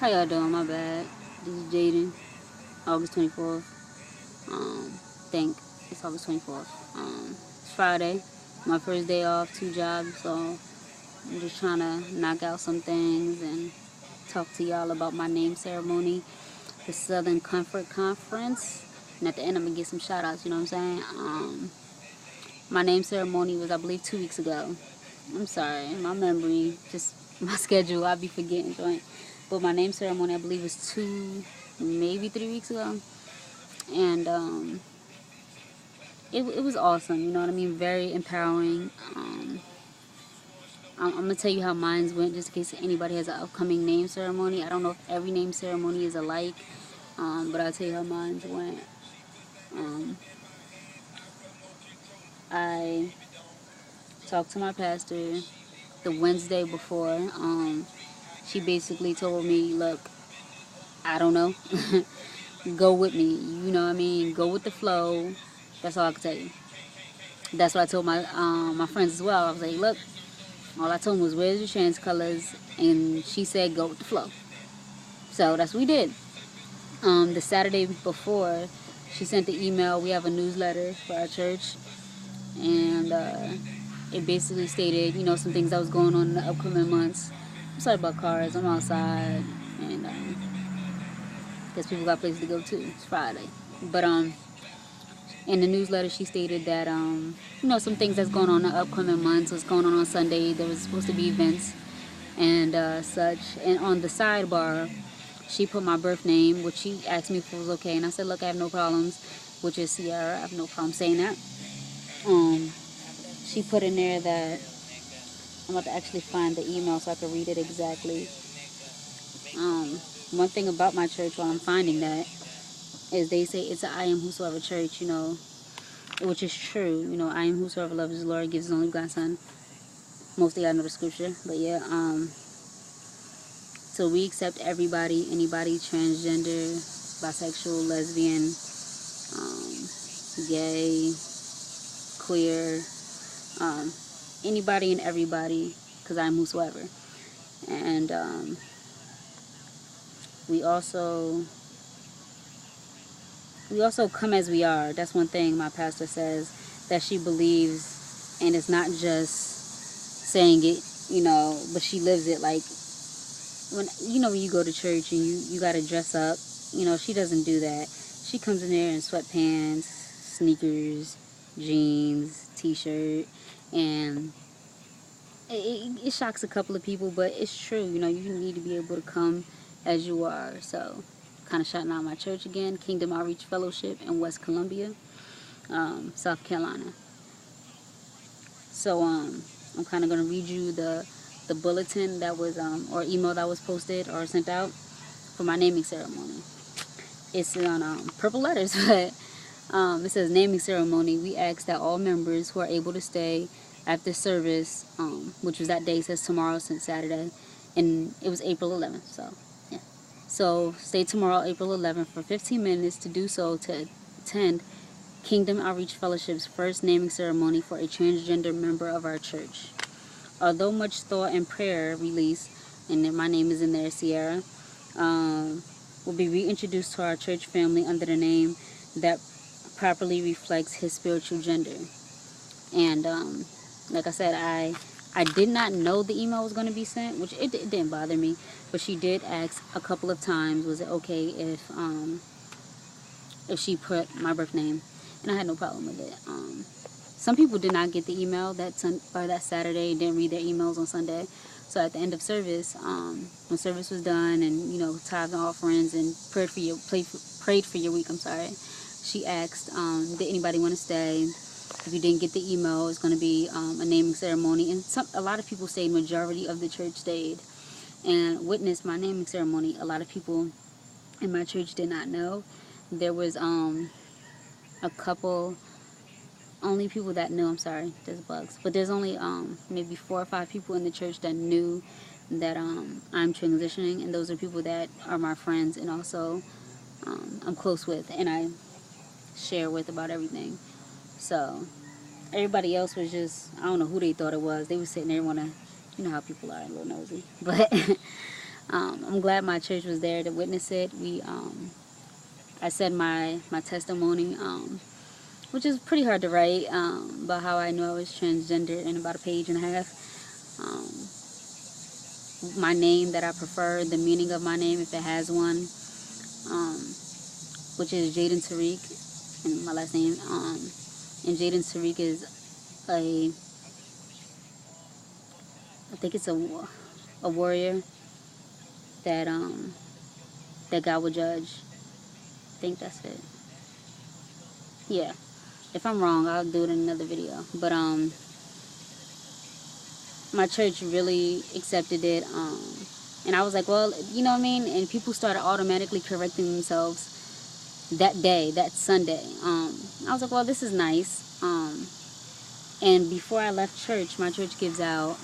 How y'all doing? My bad. This is Jaden. August 24th. Think it's August 24th. It's Friday. My first day off, 2 jobs, so I'm just trying to knock out some things and talk to y'all about my name ceremony, the Southern Comfort Conference. And at the end, I'm gonna get some shout outs, you know what I'm saying? My name ceremony was, I believe, 2 weeks ago. I'm sorry, my memory, just my schedule, I'll be forgetting joint. But my name ceremony, I believe, was 2, maybe 3 weeks ago. And it was awesome, you know what I mean? Very empowering. I'm going to tell you how mine went just in case anybody has an upcoming name ceremony. I don't know if every name ceremony is alike, but I'll tell you how mine went. I talked to my pastor the Wednesday before. She basically told me, look, I don't know. Go with me. You know what I mean? Go with the flow. That's all I can tell you. That's what I told my friends as well. I was like, look, all I told them was, where's your chance colors? And she said, go with the flow. So that's what we did. The Saturday before, she sent the email. We have a newsletter for our church. And it basically stated, you know, some things that was going on in the upcoming months. I'm sorry about cars. I'm outside. And guess people got places to go too. It's Friday. But in the newsletter, she stated that you know, some things that's going on in the upcoming months. What's going on Sunday? There was supposed to be events and such. And on the sidebar, she put my birth name, which she asked me if it was okay, and I said, look, I have no problems, which is Sierra. I have no problem saying that. She put in there that I'm about to actually find the email so I can read it exactly. One thing about my church while I'm finding that is they say it's an I am whosoever church, you know, which is true. You know, I am whosoever loves his Lord, gives his only begotten son. Mostly I know the scripture, but yeah. So we accept everybody, anybody transgender, bisexual, lesbian, gay, queer, anybody and everybody, because I'm whosoever. And we also come as we are. That's one thing my pastor says that she believes, and it's not just saying it, you know, but she lives it. Like, when you go to church and you got to dress up, you know, she doesn't do that. She comes in there in sweatpants, sneakers, jeans, t-shirt, and it shocks a couple of people, but it's true. You know, you need to be able to come as you are. So, kind of shouting out my church again, Kingdom Outreach Fellowship in West Columbia, South Carolina. So, I'm kind of going to read you the bulletin that was, or email that was posted or sent out for my naming ceremony. It's on purple letters, but it says, naming ceremony. We ask that all members who are able to stay after service, which was that day, says tomorrow since Saturday, and it was April 11th, so yeah. So stay tomorrow, April 11th, for 15 minutes to do so, to attend Kingdom Outreach Fellowship's first naming ceremony for a transgender member of our church. Although much thought and prayer released, and then my name is in there, Sierra, will be reintroduced to our church family under the name that properly reflects his spiritual gender. And like I said, I did not know the email was going to be sent, which it didn't bother me, but she did ask a couple of times, was it okay if she put my birth name, and I had no problem with it. Some people did not get the email that Saturday, didn't read their emails on Sunday. So at the end of service, when service was done, and you know, tithes and offerings, and prayed for your week. She asked, did anybody want to stay? If you didn't get the email, it's going to be a naming ceremony, and a lot of people say majority of the church stayed and witnessed my naming ceremony. A lot of people in my church did not know. There was a couple. Only people that knew, I'm sorry, there's bugs, but there's only maybe 4 or 5 people in the church that knew that I'm transitioning, and those are people that are my friends, and also I'm close with, and I share with about everything. So everybody else was just, I don't know who they thought it was. They were sitting there wanna, you know how people are, a little nosy. But I'm glad my church was there to witness it. I said my testimony, which is pretty hard to write, about how I knew I was transgender in about a page and a half. My name that I prefer, the meaning of my name, if it has one, which is Jaden Tariq, and my last name. And Jaden Tariq is I think it's a warrior that that God will judge. I think that's it. Yeah. If I'm wrong, I'll do it in another video. But my church really accepted it. And I was like, well, you know what I mean? And people started automatically correcting themselves that day, that Sunday. I was like, well, this is nice. And before I left church, my church gives out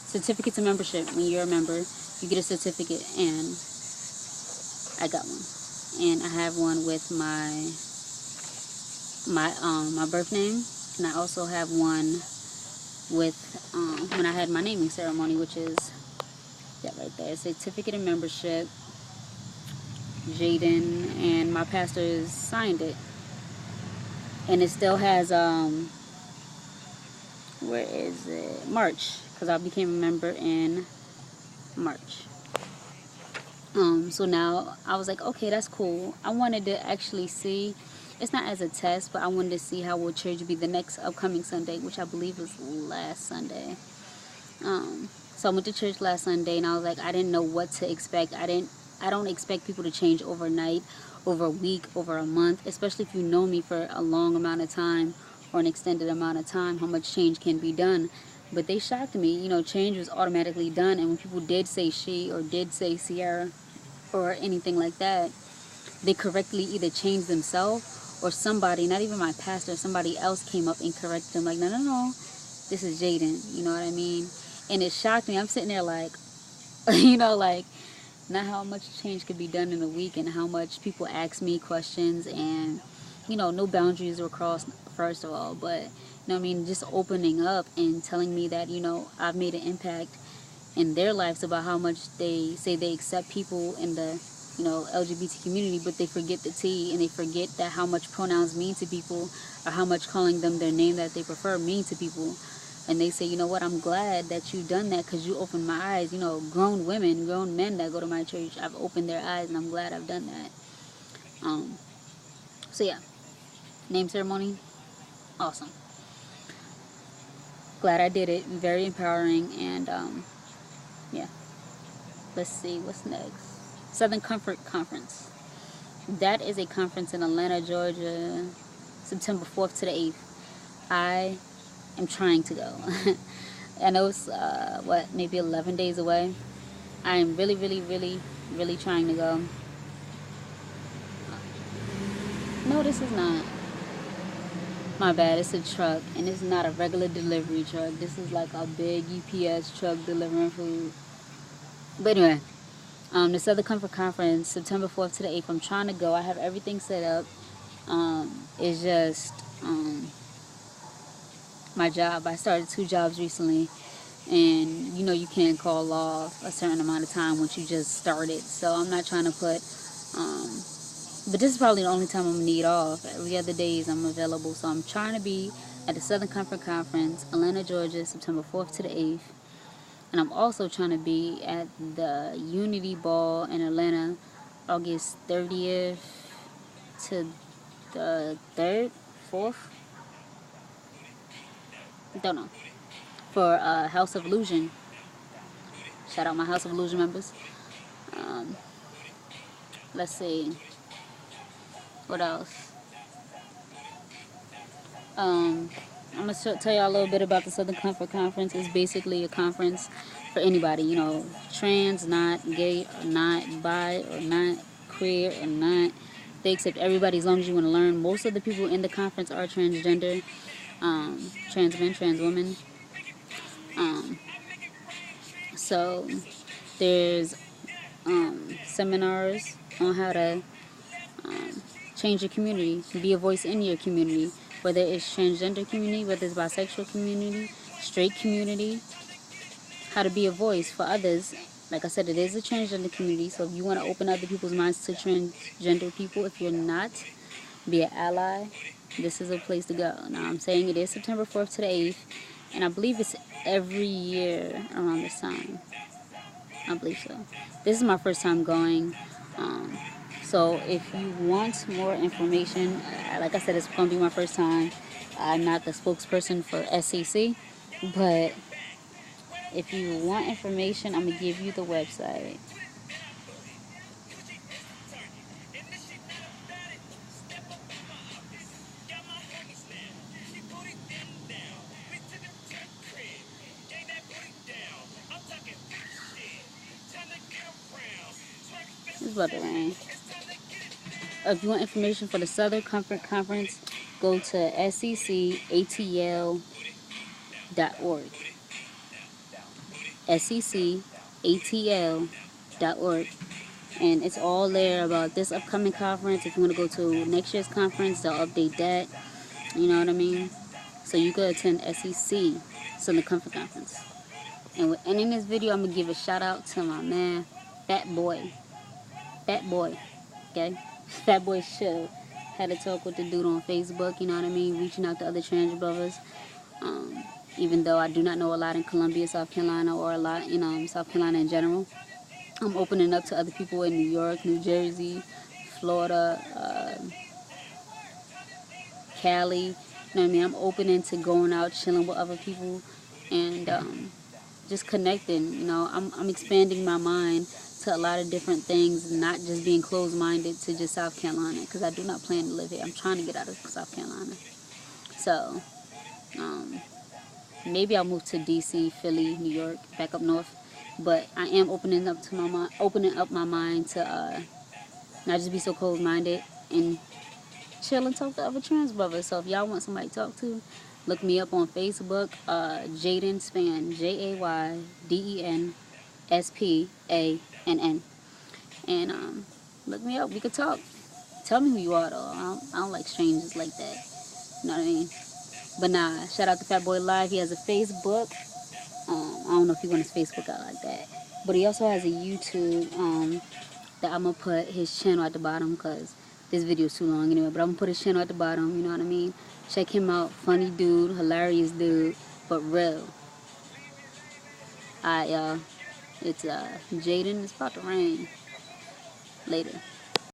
certificates of membership. When you're a member, you get a certificate, and I got one. And I have one with my birth name, and I also have one with when I had my naming ceremony, which is that right there, certificate of membership, Jaden, and my pastor signed it, and it still has where is it, March, because I became a member in March. So now I was like, okay, that's cool. I wanted to actually see, it's not as a test, but I wanted to see how will church be the next upcoming Sunday, which I believe was last Sunday. So I went to church last Sunday, and I was like, I didn't know what to expect. I don't expect people to change overnight, over a week, over a month, especially if you know me for a long amount of time or an extended amount of time, how much change can be done. But they shocked me. You know, change was automatically done, and when people did say she or did say Sierra or anything like that, they correctly either changed themselves, or somebody, not even my pastor, somebody else came up and corrected them, like, no, this is Jaden, you know what I mean? And it shocked me. I'm sitting there like, you know, like, not how much change could be done in a week, and how much people ask me questions, and, you know, no boundaries were crossed, first of all, but, you know what I mean, just opening up and telling me that, you know, I've made an impact in their lives, about how much they say they accept people in the, you know, LGBT community, but they forget the T, and they forget that how much pronouns mean to people, or how much calling them their name that they prefer mean to people. And they say, you know what, I'm glad that you've done that, because you opened my eyes. You know, grown women, grown men that go to my church, I've opened their eyes, and I'm glad I've done that. So yeah, name ceremony, awesome. Glad I did it. Very empowering. And yeah, let's see what's next. Southern Comfort Conference. That is a conference in Atlanta, Georgia, September 4th to the 8th. I am trying to go. I know it's maybe 11 days away. I am really, really, really, really trying to go. No, this is not. My bad, it's a truck, and it's not a regular delivery truck. This is like a big UPS truck delivering food. But anyway, the Southern Comfort Conference, September 4th to the 8th. I'm trying to go. I have everything set up. It's just my job. I started 2 jobs recently, and you know you can't call off a certain amount of time once you just started. So I'm not trying to put, but this is probably the only time I'm going to need off. Every other days I'm available. So I'm trying to be at the Southern Comfort Conference, Atlanta, Georgia, September 4th to the 8th. And I'm also trying to be at the Unity Ball in Atlanta, August 30th to the 3rd, 4th. Don't know. For House of Illusion. Shout out my House of Illusion members. Let's see. What else? I'm going to tell y'all a little bit about the Southern Comfort Conference. It's basically a conference for anybody, you know, trans, not gay, or not bi, or not queer, or not. They accept everybody as long as you want to learn. Most of the people in the conference are transgender, trans men, trans women. So there's seminars on how to change your community, be a voice in your community, whether it's transgender community, whether it's bisexual community, straight community, how to be a voice for others Like I said, it is a transgender community, so if you want to open other people's minds to transgender people, if you're not, be an ally, this is a place to go. Now, I'm saying it is September 4th to the 8th, and I believe it's every year around this time. I believe so. This is my first time going. Um, so if you want more information, like I said, it's going to be my first time. I'm not the spokesperson for SCC, but if you want information, I'm going to give you the website. It's about to rain. If you want information for the Southern Comfort Conference, go to sccatl.org. sccatl.org. And it's all there about this upcoming conference. If you want to go to next year's conference, they'll update that. You know what I mean? So you could attend SCC, Southern Comfort Conference. And with ending this video, I'm going to give a shout out to my man, Fat Boy. Okay? Fat Boy Show. Had a talk with the dude on Facebook, you know what I mean? Reaching out to other trans brothers. Even though I do not know a lot in Columbia, South Carolina, or a lot in South Carolina in general. I'm opening up to other people in New York, New Jersey, Florida, Cali. You know what I mean? I'm opening to going out, chilling with other people, and just connecting. You know, I'm expanding my mind to a lot of different things, not just being closed-minded to just South Carolina, because I do not plan to live here. I'm trying to get out of South Carolina. So, maybe I'll move to DC, Philly, New York, back up north. But I am opening up my mind to not just be so closed-minded and chill and talk to other trans brothers. So if y'all want somebody to talk to, look me up on Facebook, Jayden Spann, JaydenSpann, and look me up. We could talk. Tell me who you are, though. I don't like strangers like that. You know what I mean? But nah, shout out to Fat Boy Live. He has a Facebook. I don't know if he wants his Facebook out like that. But he also has a YouTube that I'm going to put his channel at the bottom because this video is too long anyway. But I'm going to put his channel at the bottom, you know what I mean? Check him out. Funny dude, hilarious dude, but real. Alright, y'all. It's Jayden. It's about to rain. Later.